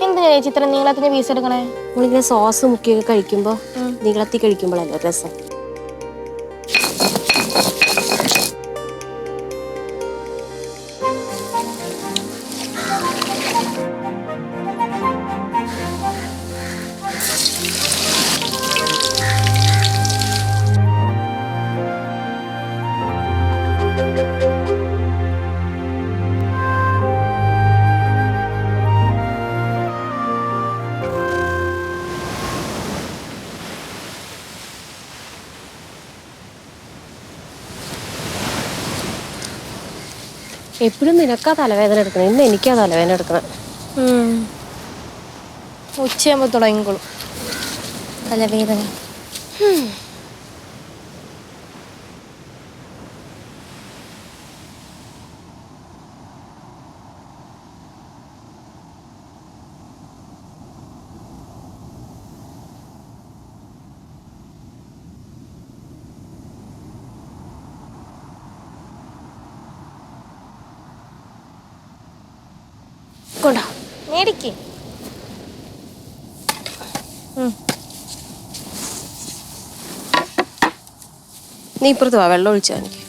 എന്തിനാ ചേച്ചി ഇത്ര നീളത്തിന് പീസ് എടുക്കണേ? നമ്മളിങ്ങനെ സോസ് മുക്കിയൊക്കെ കഴിക്കുമ്പോ നീളത്തിൽ കഴിക്കുമ്പോഴല്ലോ രസം. എപ്പോഴും നിനക്കാ തലവേദന എടുക്കണം, ഇന്ന് എനിക്കാ തലവേദന എടുക്കണം. ഉച്ചയാകുമ്പോൾ തുടങ്ങിക്കോളും തലവേദന. കൊണ്ടാ മേടിക്ക്. നീ ഇപ്പുറത്ത് വാ, വെള്ളം ഒഴിച്ചാ എനിക്ക്.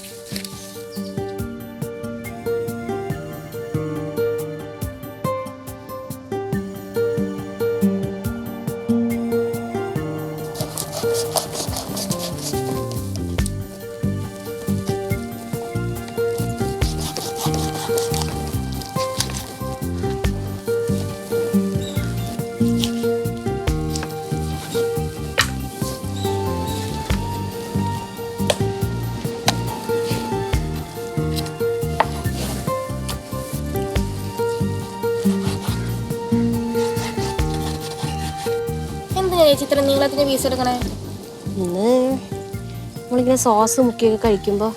ചേച്ചി ഇത്ര നീളത്തിന് പീസ് എടുക്കണേ? ഇന്ന് നമ്മളിങ്ങനെ സോസ് മുക്കിയൊക്കെ കഴിക്കുമ്പോ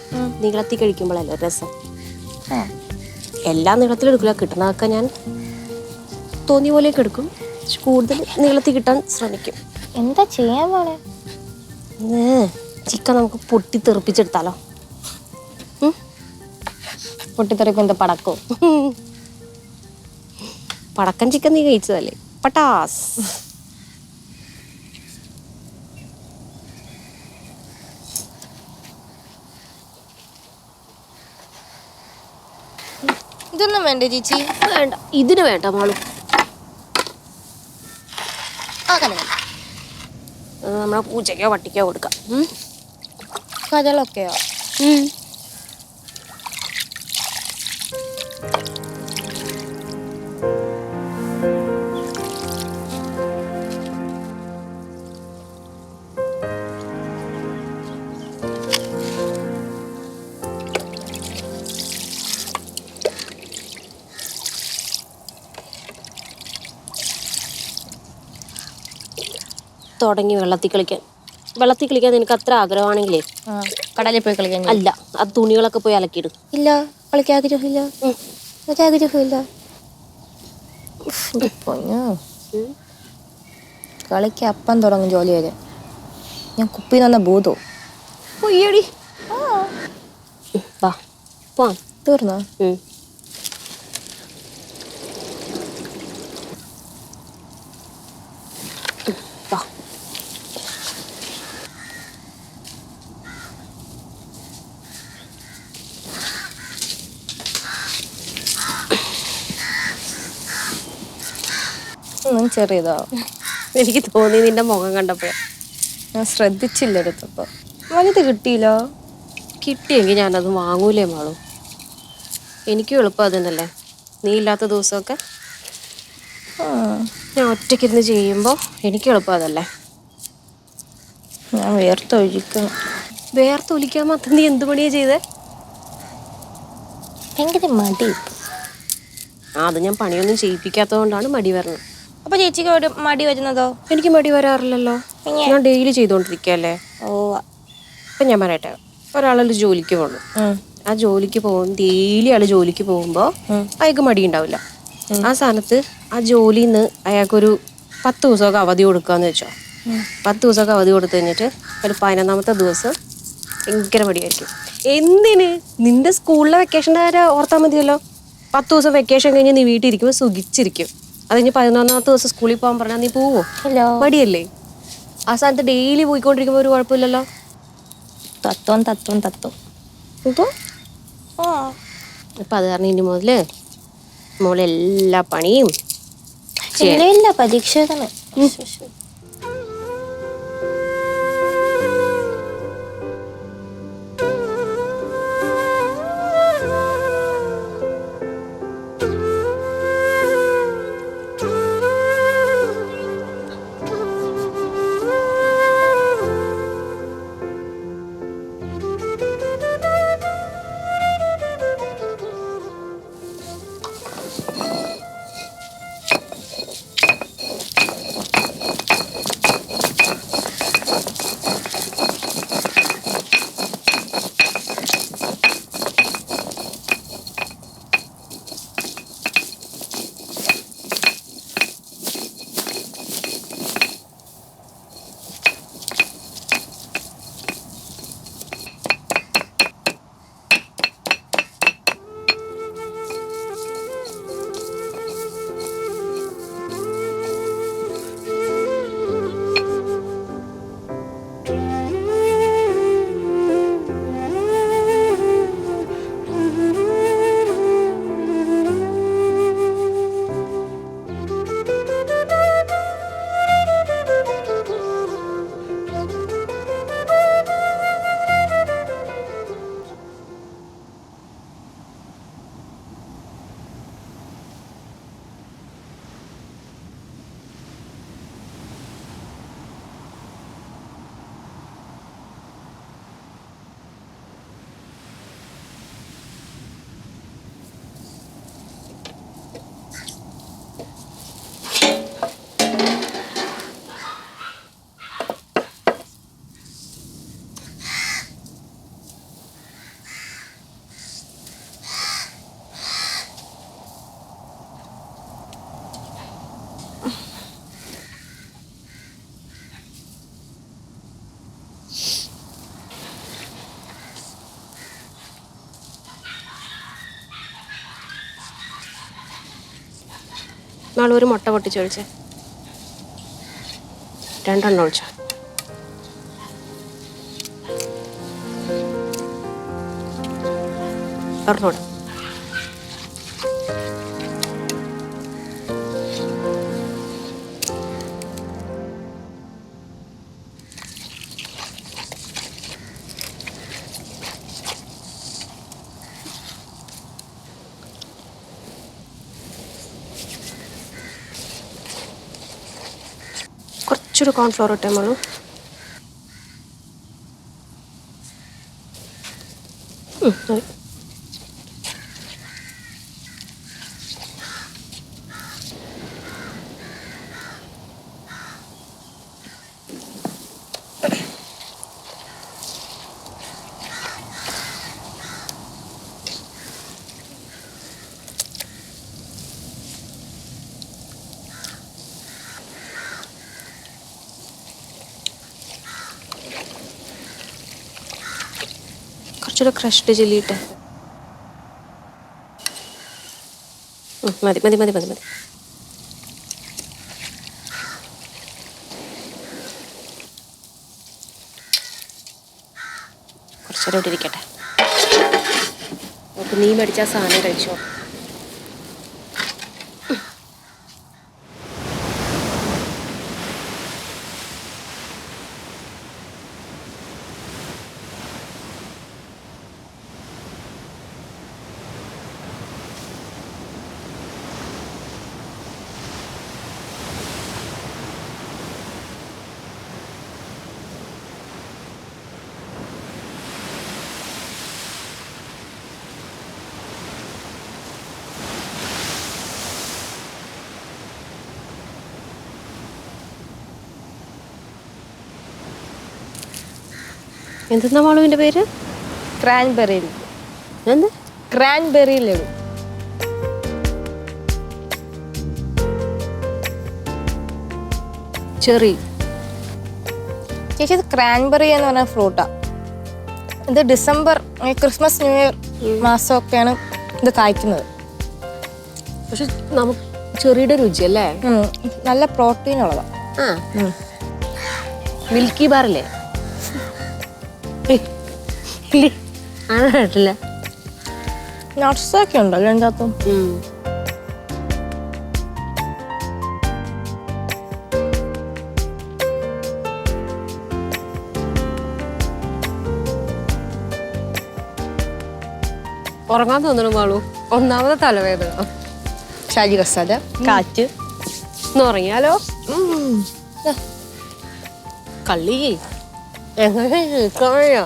നീളത്തിൽ കഴിക്കുമ്പോഴല്ലോ രസം. എല്ലാ നീളത്തിലും എടുക്കില്ല, കിട്ടണതൊക്കെ ഞാൻ തോന്നിയ പോലെയൊക്കെ എടുക്കും, പക്ഷെ കൂടുതൽ നീളത്തിൽ കിട്ടാൻ ശ്രമിക്കും. എന്താ ചെയ്യാൻ പോണേ? ഇന്ന് ചിക്കൻ നമുക്ക് പൊട്ടിത്തെറിപ്പിച്ചെടുത്താലോ? പൊട്ടിത്തെറിപ്പ് പടക്കോ? പടക്കൻ ചിക്കൻ നീ കഴിച്ചതല്ലേ? പട്ടാസ്. ഇതൊന്നും വേണ്ടേ ചേച്ചി? വേണ്ട, ഇതിന് വേണ്ട മോള്. നമ്മളെ പൂച്ചയ്ക്കോ പട്ടിക്കോ കൊടുക്കാം. കഥകളൊക്കെയോ? തുടങ്ങി വെള്ളത്തിൽ കളിക്കാൻ നിനക്ക് അത്ര ആഗ്രഹമാണെങ്കിലേ കടലിൽ പോയി കളിക്കാൻ. അല്ല, അത് തുണികളൊക്കെ പോയി അലക്കിയിടും. ഇല്ല, കളിക്കാൻ ആഗ്രഹമില്ല. കളിക്ക് അപ്പം തുടങ്ങും ജോലി വരെ. ഞാൻ കുപ്പി തന്ന ഭൂതോ പൊയ്യടി. വാ പോവാം. തീർന്നോ? ചെറിയതോ? എനിക്ക് തോന്നി നിന്റെ മുഖം കണ്ടപ്പോഴേ. ഞാൻ ശ്രദ്ധിച്ചില്ല എടുത്തപ്പോ. വലുത് കിട്ടിയില്ലോ. കിട്ടിയെങ്കിൽ ഞാനത് വാങ്ങൂലേ മാളൂ. എനിക്കും എളുപ്പം അതന്നല്ലേ, നീ ഇല്ലാത്ത ദിവസമൊക്കെ ഞാൻ ഒറ്റയ്ക്കിരുന്ന് ചെയ്യുമ്പോൾ എനിക്ക് എളുപ്പം അതല്ലേ. ഞാൻ വേർത്തൊഴിക്കണം. വേർത്തൊലിക്കാൻ മാത്രം നീ എന്ത് പണിയാ ചെയ്തേ? ഭയങ്കര മടി. അത് ഞാൻ പണിയൊന്നും ചെയ്യിപ്പിക്കാത്തത് കൊണ്ടാണ് മടി വരുന്നത്. അപ്പൊ ചേച്ചിക്ക് മടി വരുന്നതോ? എനിക്ക് മടി വരാറില്ലല്ലോ, ഞാൻ ഡെയിലി ചെയ്തോണ്ടിരിക്കല്ലേ. അപ്പൊ ഞാൻ പറയട്ടെ, ഒരാളൊരു ജോലിക്ക് പോകുന്നു. ആ ജോലിക്ക് ഡെയിലി ആള് ജോലിക്ക് പോകുമ്പോ അയാൾക്ക് മടി ഉണ്ടാവില്ല. ആ സ്ഥാനത്ത് ആ ജോലിയിൽ നിന്ന് അയാൾക്കൊരു 10 ദിവസമൊക്കെ അവധി കൊടുക്കാന്ന് വെച്ചോ. 10 ദിവസമൊക്കെ അവധി കൊടുത്തു കഴിഞ്ഞിട്ട് ഒരു 11ാമത്തെ ദിവസം ഭയങ്കര മടിയായിരിക്കും. എന്തിന്? നിന്റെ സ്കൂളിലെ വെക്കേഷൻ്റെ കാര്യം ഓർത്താൽ മതിയല്ലോ. 10 ദിവസം വെക്കേഷൻ കഴിഞ്ഞ് നീ വീട്ടിൽ ഇരിക്കുമ്പോൾ സുഖിച്ചിരിക്കും. അത് കഴിഞ്ഞ് 11ാമത്തെ ദിവസം സ്കൂളിൽ പോകാൻ പറഞ്ഞാൽ നീ പോവോ? മടിയല്ലേ? ആ സ്ഥാനത്ത് ഡെയിലി പോയിക്കൊണ്ടിരിക്കുമ്പോൾ ഒരു കുഴപ്പമില്ലല്ലോ. തത്വം. ഇപ്പൊ അത് കാരണം ഇനി മുതല് മോളെല്ലാ പണിയും ഇല്ല പരീക്ഷ തന്നെ. നാളെ ഒരു മുട്ട പൊട്ടിച്ചൊഴിച്ചേ. 2 എണ്ണം ഒഴിച്ചോ. ഒരെണ്ണോട്. കുറച്ചൊരു കോൺഫ്ലോർ ഇട്ടേ മോളൂ. മതി. കുറച്ചൊരു ക്രഷ്ഡ് ചില്ലി ഇട്ടേ. മതി മതി മതി മതി മതി. കുറച്ചേരം ഇവിടെ ഇരിക്കട്ടെ. അപ്പോൾ നീ മേടിച്ച സാധനം കഴിച്ചോ. എന്തെന്നാ മാളുവിൻ്റെ പേര്? ക്രാൻബെറി. എന്ത്? ക്രാൻബെറി ലഡു. ചെറി. ചേച്ചി ഇത് ക്രാൻബെറി എന്ന് പറഞ്ഞ ഫ്രൂട്ടാ. ഇത് ഡിസംബർ ക്രിസ്മസ് ന്യൂ ഇയർ മാസമൊക്കെയാണ് ഇത് കായ്ക്കുന്നത്. പക്ഷെ നമുക്ക് ചെറിയുടെ രുചി അല്ലേ? നല്ല പ്രോട്ടീൻ ഉള്ളതാ. മിൽക്കി ബാറല്ലേ? കേട്ടില്ല. നട്ട്സൊക്കെ ഉണ്ടല്ലോ എൻ്റെ അകത്തും. ഉറങ്ങാൻ തോന്നണം മാളു. ഒന്നാമത്തെ തലവേദന, ശരീരസാദ, കാറ്റ്. ഒന്ന് ഉറങ്ങിയാലോ? കള്ളി എങ്ങനെ നിൽക്കാമോ?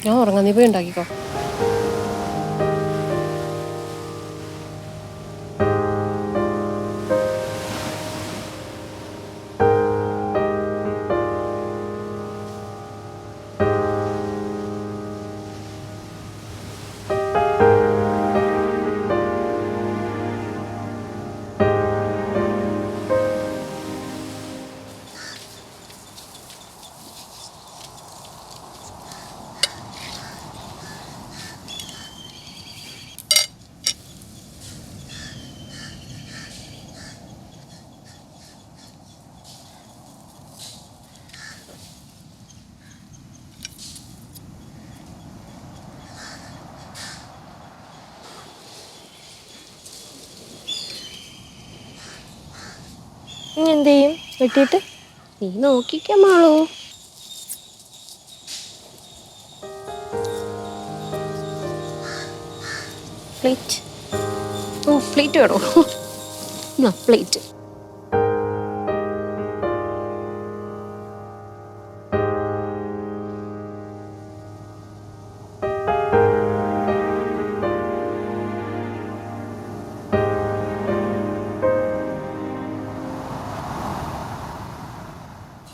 ഞാൻ ഉറങ്ങാൻ, നീ പോയി ഉണ്ടാക്കിക്കോ. ഇനി എന്ത് ചെയ്യും? വെട്ടിയിട്ട് നീ നോക്കിക്കാം മാളു. പ്ലേറ്റ്. ഓ, പ്ലേറ്റ് വേണോ? പ്ലേറ്റ്.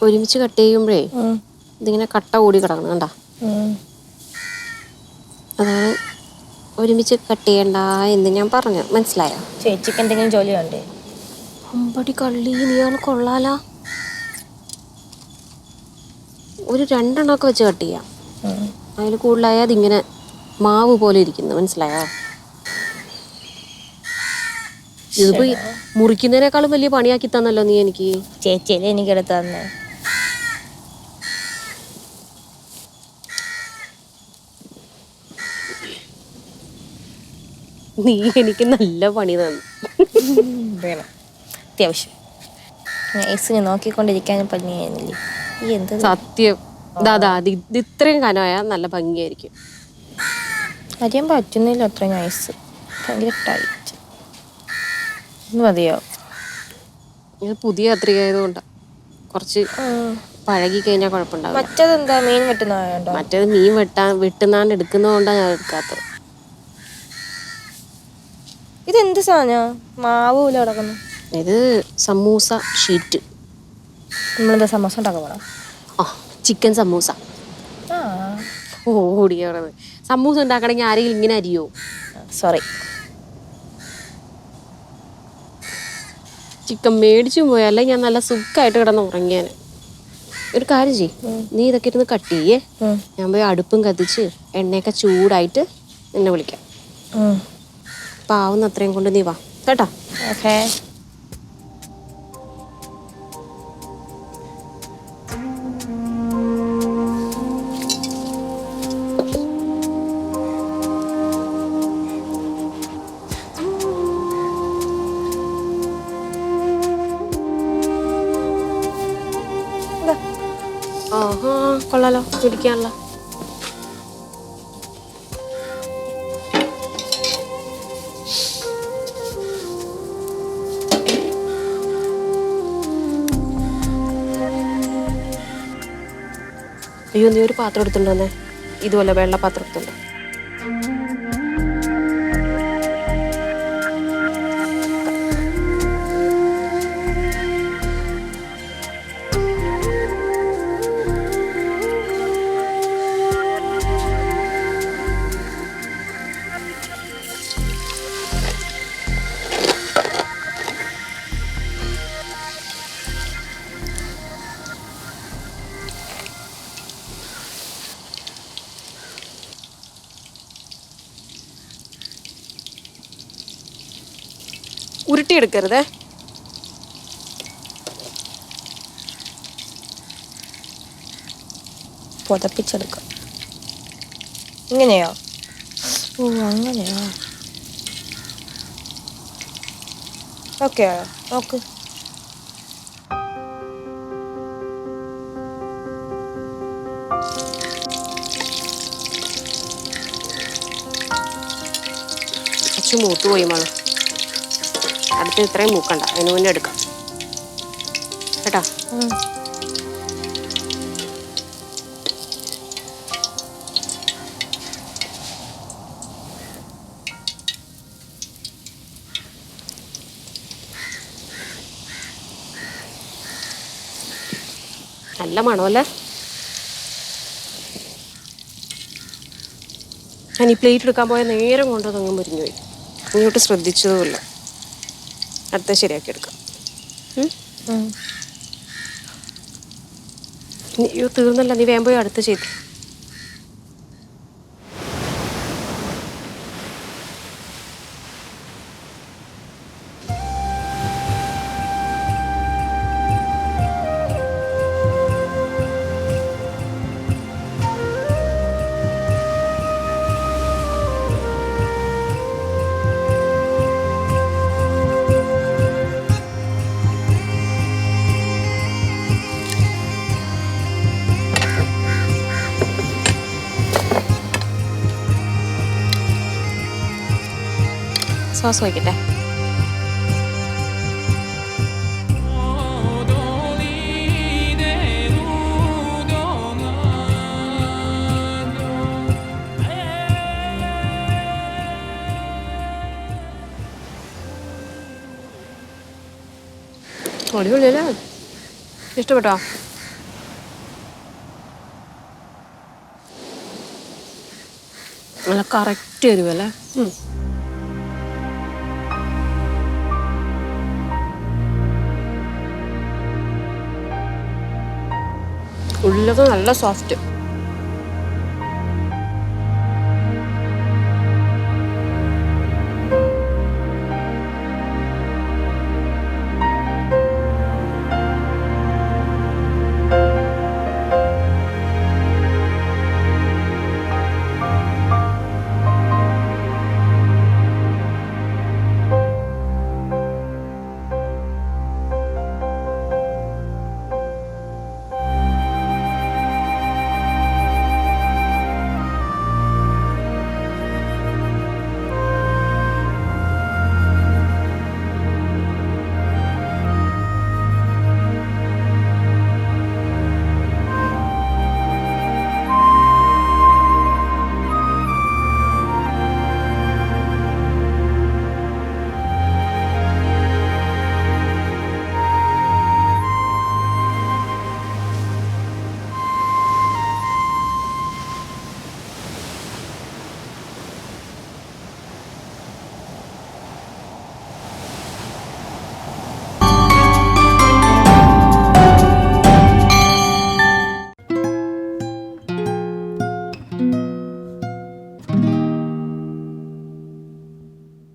ഒരുമിച്ച് കട്ട് ചെയ്യുമ്പോഴേ ഇതിങ്ങനെ കട്ട കൂടി കിടക്കണം. കണ്ടാ? അതാണ് ഒരുമിച്ച് കട്ട് ചെയ്യണ്ട എന്ന് ഞാൻ പറഞ്ഞു. മനസ്സിലായോ? ചേച്ചിക്ക് എന്തെങ്കിലും ജോലി വേണ്ടേ? അമ്പടി കള്ളി, നീയാണ് കൊള്ളാല. ഒരു 2 എണ്ണമൊക്കെ വെച്ച് കട്ട് ചെയ്യാം. അതിൽ കൂടുതലായാൽ അതിങ്ങനെ മാവ് പോലെ ഇരിക്കുന്നു. മനസ്സിലായോ? ഇതിപ്പോ മുറിക്കുന്നതിനേക്കാളും വലിയ പണിയാക്കി തന്നല്ലോ നീ എനിക്ക്. ചേച്ചിയല്ലേ എനിക്കെടുത്ത് തന്നെ. നീ എനിക്ക് നല്ല പണി തന്നു. വേണം, അത്യാവശ്യം. നൈസിന് നോക്കിക്കൊണ്ടിരിക്കാൻ പണിയായിരുന്നില്ലേ ഈ? എന്ത് സത്യം. ദാദാ, ഇത് ഇത്രയും കനമായാൽ നല്ല ഭംഗിയായിരിക്കും. അറിയാൻ പറ്റുന്നില്ല. അത്ര നൈസ്, ഭയങ്കര ടൈറ്റ്. മതിയോ? ഇത് പുതിയ കത്രിക ആയതുകൊണ്ടാണ്. കുറച്ച് പഴകി കഴിഞ്ഞാൽ കുഴപ്പമുണ്ടാവില്ല. മറ്റേതെന്താ, മീൻ വെട്ടുന്നതായോണ്ടോ? മറ്റേത് മീൻ വെട്ടുന്നാണ്ട് എടുക്കുന്നതുകൊണ്ടാണ് ഞാൻ എടുക്കാത്തത്. ഇതെന്ത് സാധനമാ? മാവ് പോലെ കിടക്കുന്നു. ഇത് സമൂസ ഷീറ്റ്. നമ്മളെന്താ സമോസ ഉണ്ടാക്കാൻ പോണം? ചിക്കൻ സമൂസ. ഓടിയത് സമൂസ ഉണ്ടാക്കണമെങ്കിൽ ആരെങ്കിലും ഇങ്ങനെ അരിയോ? സോറി. ചിക്കൻ മേടിച്ചു പോയല്ലേ ഞാൻ നല്ല സുഖമായിട്ട് കിടന്ന് ഉറങ്ങിയാന്. ഒരു കാര്യം ചെയ്യ്, നീ ഇതൊക്കെ ഇരുന്ന് കട്ട് ചെയ്യേ. ഞാൻ പോയി അടുപ്പും കത്തിച്ച് എണ്ണയൊക്കെ ചൂടായിട്ട് എന്നെ വിളിക്കാം. പാവുന്ന അത്രയും കൊണ്ട് നീ വാ കേട്ടോ. ഓക്കേ. കൊള്ളാലോ, പിടിക്കാനുള്ള. അയ്യോ, നീ ഒരു പാത്രം എടുത്തുണ്ടോന്നേ. ഇതുപോലെ വെള്ള പാത്രം എടുത്തുണ്ടോ? ഉരുട്ടിയെടുക്കരുതേ. പുതപ്പിച്ചെടുക്കാം. ഇങ്ങനെയോ? ഓ അങ്ങനെയോ? ഓക്കെ നോക്ക്. കുറച്ച് മൂത്ത് പോയി മണം. അടുത്ത് ഇത്രയും മൂക്കണ്ട, അതിന് മുന്നേ എടുക്കാം കേട്ടോ. നല്ല മണമല്ലേ. ഞാൻ ഈ പ്ലേറ്റ് എടുക്കാൻ പോയ നേരം കൊണ്ട് അതങ്ങ് മുരിഞ്ഞു പോയി. ഇങ്ങോട്ട് ശ്രദ്ധിച്ചതുമില്ല. അടുത്ത ശരിയാക്കി എടുക്കാം. തീർന്നല്ല, നീ വേഗം പോയി അടുത്ത് ചെയ്തു. സോസ് വയ്ക്കട്ടെ. അടിപൊളിയല്ലേ? ഇഷ്ടപ്പെട്ടോ? നല്ല കറക്റ്റ് എരിവല്ലേ? ഉള്ളത് നല്ല സോഫ്റ്റ്.